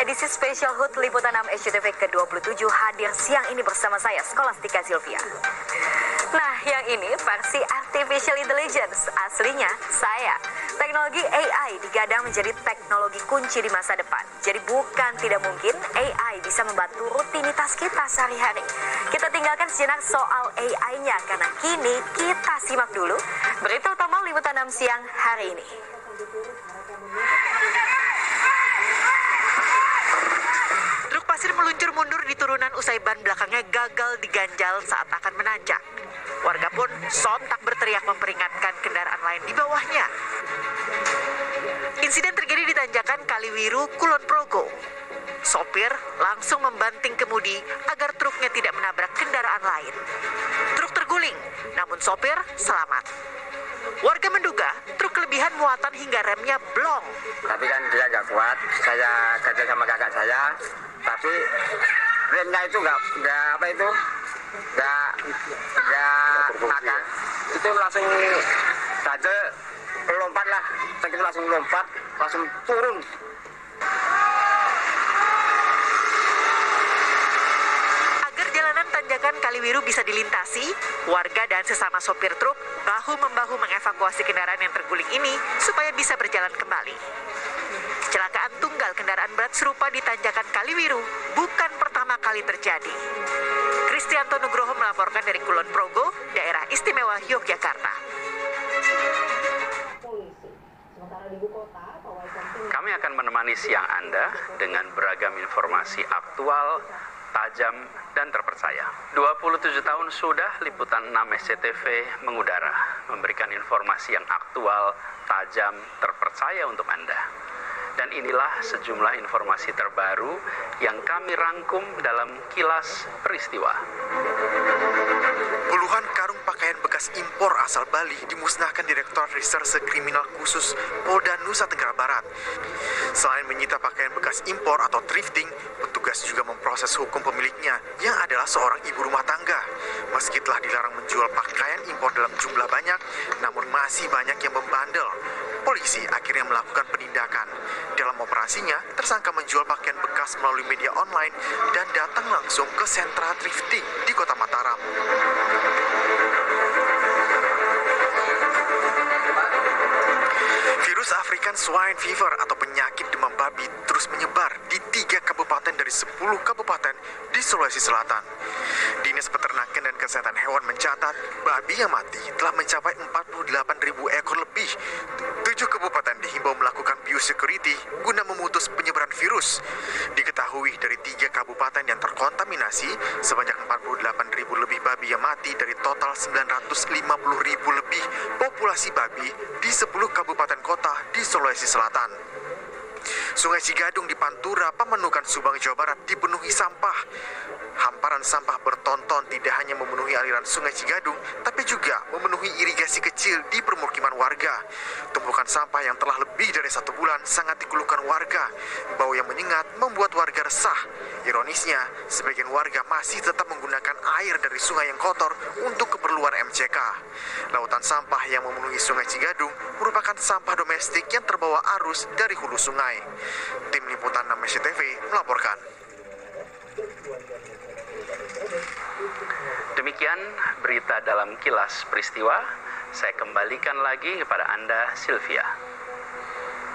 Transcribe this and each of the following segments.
edisi spesial HUT Liputan 6 SCTV ke-27 hadir siang ini bersama saya, Skolastika Silvia. Nah, yang ini versi Artificial Intelligence, aslinya saya. Teknologi AI digadang menjadi teknologi kunci di masa depan. Jadi bukan tidak mungkin AI bisa membantu rutinitas kita sehari-hari. Kita tinggalkan sejenak soal AI-nya karena kini kita simak dulu berita utama Liputan 6 siang hari ini. Truk pasir meluncur mundur di turunan usai ban belakangnya gagal diganjal saat akan menanjak. Warga pun sontak berteriak memperingatkan kendaraan lain di bawahnya. Insiden terjadi di tanjakan Kaliwiru, Kulon Progo. Sopir langsung membanting kemudi agar truknya tidak menabrak kendaraan lain. Truk terguling, namun sopir selamat. Warga menduga truk kelebihan muatan hingga remnya blong. Tapi kan dia nggak kuat, saya kerja sama kakak saya, tapi remnya itu nggak akan, itu langsung saja lompat lah, itu langsung lompat, langsung turun. Agar jalanan tanjakan Kaliwiru bisa dilintasi, warga dan sesama sopir truk bahu-membahu mengevakuasi kendaraan yang terguling ini supaya bisa berjalan kembali. Kecelakaan tunggal kendaraan berat serupa di tanjakan Kaliwiru bukan pertama kali terjadi. Kristianto Nugroho melaporkan dari Kulon Progo, Daerah Istimewa Yogyakarta. Kami akan menemani siang Anda dengan beragam informasi aktual, tajam, dan terpercaya. 27 tahun sudah Liputan 6 SCTV mengudara, memberikan informasi yang aktual, tajam, terpercaya untuk Anda. Dan inilah sejumlah informasi terbaru yang kami rangkum dalam Kilas Peristiwa. Puluhan karung pakaian bekas impor asal Bali dimusnahkan Direktorat Reserse Kriminal Khusus Polda Nusa Tenggara Barat. Selain menyita pakaian bekas impor atau thrifting, petugas juga memproses hukum pemiliknya yang adalah seorang ibu rumah tangga. Meski telah dilarang menjual pakaian impor dalam jumlah banyak, namun masih banyak yang membandel. Polisi akhirnya melakukan penindakan. Dalam operasinya, tersangka menjual pakaian bekas melalui media online dan datang langsung ke sentra thrifting di Kota Mataram. Virus African Swine Fever atau penyakit demam babi terus menyebar di 3 kabupaten dari 10 kabupaten di Sulawesi Selatan. Dinas Peternakan dan Kesehatan Hewan mencatat babi yang mati telah mencapai 48.000 ekor lebih. 7 kabupaten dihimbau melakukan biosecurity guna memutus penyebaran virus. Diketahui dari 3 kabupaten yang terkontaminasi, sebanyak 48.000 lebih babi yang mati dari total 950.000 lebih populasi babi di 10 kabupaten kota di Sulawesi Selatan. Sungai Cigadung di Pantura, Pamanukan, Subang, Jawa Barat dipenuhi sampah. Hamparan sampah bertonton tidak hanya memenuhi aliran Sungai Cigadung, tapi juga memenuhi irigasi kecil di permukiman warga. Tumpukan sampah yang telah lebih dari 1 bulan sangat dikeluhkan warga. Bau yang menyengat membuat warga resah. Ironisnya, sebagian warga masih tetap menggunakan air dari sungai yang kotor untuk keperluan MCK. Lautan sampah yang memenuhi Sungai Cigadung merupakan sampah domestik yang terbawa arus dari hulu sungai. Tim Liputan 6 SCTV melaporkan. Demikian berita dalam Kilas Peristiwa. Saya kembalikan lagi kepada Anda, Silvia.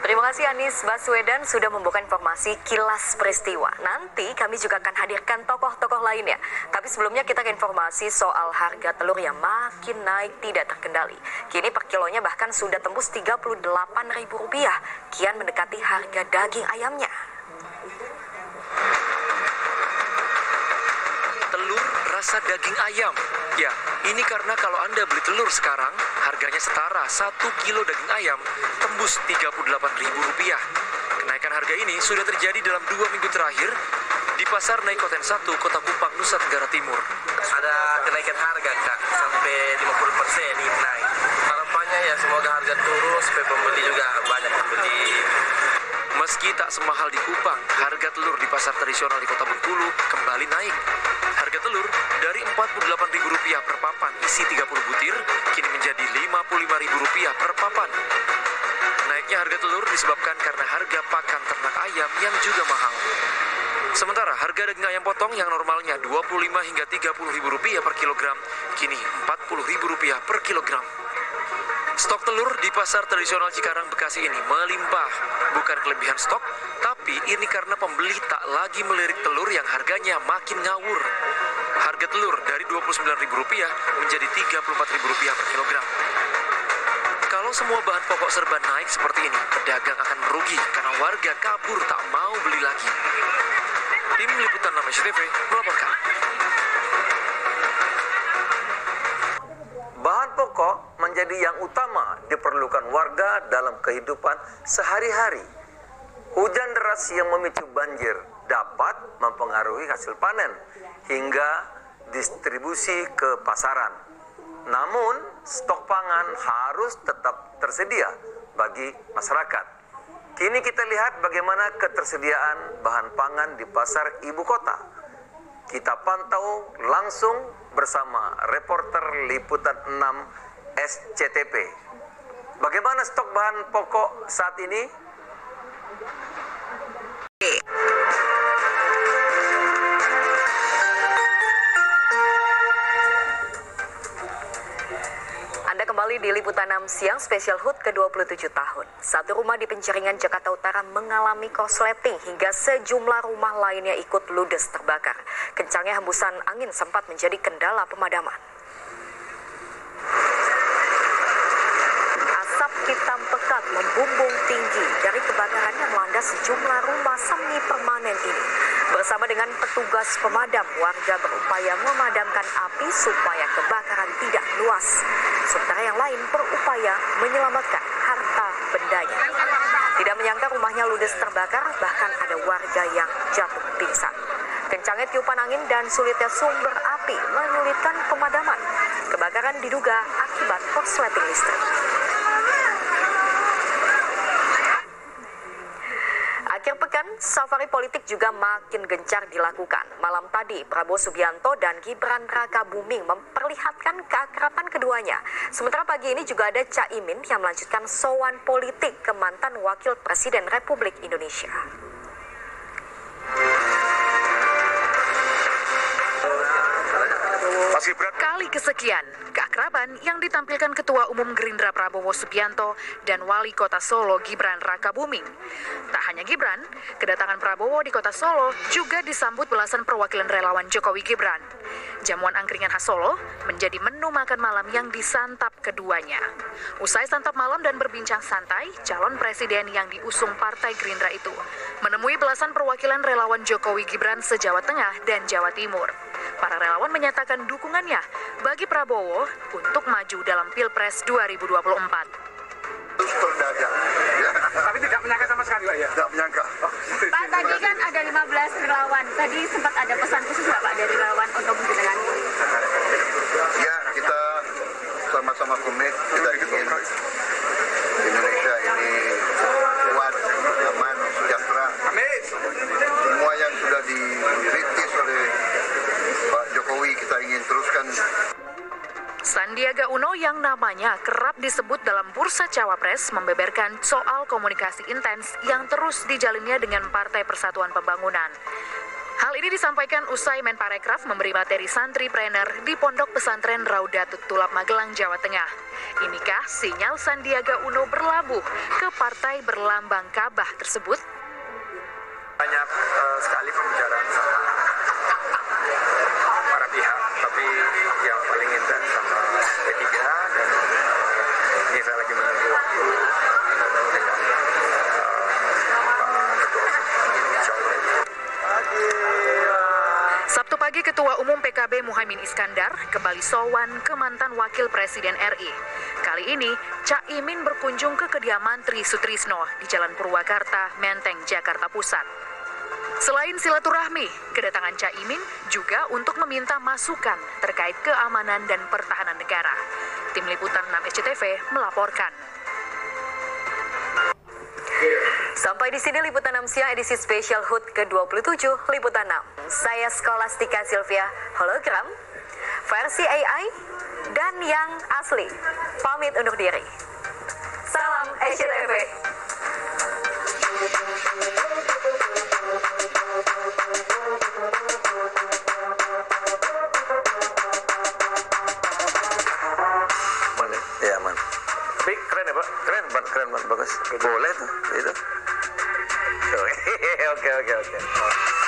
Terima kasih Anies Baswedan sudah membuka informasi Kilas Peristiwa. Nanti kami juga akan hadirkan tokoh-tokoh lainnya. Tapi sebelumnya kita ke informasi soal harga telur yang makin naik tidak terkendali. Kini per kilonya bahkan sudah tembus Rp38.000, kian mendekati harga daging ayamnya. Telur rasa daging ayam. Ya, ini karena kalau Anda beli telur sekarang, harganya setara 1 kilo daging ayam tembus Rp38.000. Kenaikan harga ini sudah terjadi dalam 2 minggu terakhir di Pasar Naikoten 1, Kota Kupang, Nusa Tenggara Timur. Ada kenaikan harga, Kak, sampai 50% ini naik. Harapannya ya semoga harga turun supaya pembeli juga banyak pembeli. Meski tak semahal di Kupang, harga telur di pasar tradisional di Kota Bengkulu kembali naik. Harga telur dari Rp48.000 per papan isi 30 butir, kini menjadi Rp55.000 per papan. Naiknya harga telur disebabkan karena harga pakan ternak ayam yang juga mahal. potong yang normalnya Rp25 hingga Rp30.000 per kilogram, kini Rp40.000 per kilogram. Stok telur di pasar tradisional Cikarang Bekasi ini melimpah. Bukan kelebihan stok, tapi ini karena pembeli tak lagi melirik telur yang harganya makin ngawur. Harga telur dari Rp29.000 menjadi Rp34.000 per kilogram. Kalau semua bahan pokok serba naik seperti ini, pedagang akan merugi karena warga kabur tak mau beli lagi. Tim Liputan 6 SCTV melaporkan. Bahan pokok menjadi yang utama diperlukan warga dalam kehidupan sehari-hari. Hujan deras yang memicu banjir dapat mempengaruhi hasil panen hingga distribusi ke pasaran. Namun, stok pangan harus tetap tersedia bagi masyarakat. Kini kita lihat bagaimana ketersediaan bahan pangan di pasar ibu kota. Kita pantau langsung bersama reporter Liputan 6 SCTV. Bagaimana stok bahan pokok saat ini? Anda kembali di Liputan 6 Siang Spesial HUT ke-27 tahun. Satu rumah di Penjaringan, Jakarta Utara mengalami korsleting hingga sejumlah rumah lainnya ikut ludes terbakar. Kencangnya hembusan angin sempat menjadi kendala pemadaman. Asap hitam pekat membumbung tinggi dari kebakaran yang melanda sejumlah rumah semi permanen ini. Bersama dengan petugas pemadam, warga berupaya memadamkan api supaya kebakaran tidak luas. Sementara yang lain berupaya menyelamatkan harta bendanya. Tidak menyangka rumahnya ludes terbakar, bahkan ada warga yang jatuh pingsan. Kencangnya tiupan angin dan sulitnya sumber api menyulitkan pemadaman. Kebakaran diduga akibat korsleting listrik. Akhir pekan, safari politik juga makin gencar dilakukan. Malam tadi, Prabowo Subianto dan Gibran Rakabuming memperlihatkan keakraban keduanya. Sementara pagi ini juga ada Caimin yang melanjutkan sowan politik ke mantan Wakil Presiden Republik Indonesia. Kali kesekian, keakraban yang ditampilkan Ketua Umum Gerindra Prabowo Subianto dan Wali Kota Solo Gibran Rakabuming. Tak hanya Gibran, kedatangan Prabowo di Kota Solo juga disambut belasan perwakilan relawan Jokowi Gibran. Jamuan angkringan khas Solo menjadi menu makan malam yang disantap keduanya. Usai santap malam dan berbincang santai, calon presiden yang diusung Partai Gerindra itu menemui belasan perwakilan relawan Jokowi Gibran se-Jawa Tengah dan Jawa Timur. Para relawan menyatakan dukungannya bagi Prabowo untuk maju dalam Pilpres 2024. Berdagang, ya. Tapi tidak menyangka sama sekali, Pak, ya? Tidak menyangka. Pak, tadi kan ada 15 relawan. Tadi sempat ada pesan khusus nggak, Pak, dari relawan untuk menjenengan? Ya, kita sama-sama komit. Kita ingin Indonesia ini kuat, aman, sejahtera. Amin. Semua yang sudah dirintis oleh Pak Jokowi kita ingin teruskan. Sandiaga Uno yang namanya kerap disebut dalam bursa Cawapres membeberkan soal komunikasi intens yang terus dijalinnya dengan Partai Persatuan Pembangunan. Hal ini disampaikan usai Menparekraf memberi materi santripreneur di Pondok Pesantren Raudatul Tulab Magelang, Jawa Tengah. Inikah sinyal Sandiaga Uno berlabuh ke partai berlambang Ka'bah tersebut? Banyak sekali pembicaraan sama para pihak, tapi yang paling intens sama P3 dan ini saya lagi menunggu waktu ketemu dengan Sabtu pagi Ketua Umum PKB Muhaimin Iskandar kembali sowan ke mantan Wakil Presiden RI. Kali ini, Caimin berkunjung ke kediaman Tri Sutrisno di Jalan Purwakarta, Menteng, Jakarta Pusat. Selain silaturahmi, kedatangan Caimin juga untuk meminta masukan terkait keamanan dan pertahanan negara. Tim Liputan 6 SCTV melaporkan. Sampai di sini Liputan 6 Siang edisi spesial HUT ke-27 Liputan 6. Saya Skolastika Silvia, hologram, versi AI, dan yang asli. Pamit undur diri. Salam SCTV. Gibran, bagus. Boleh tuh, itu. Oke.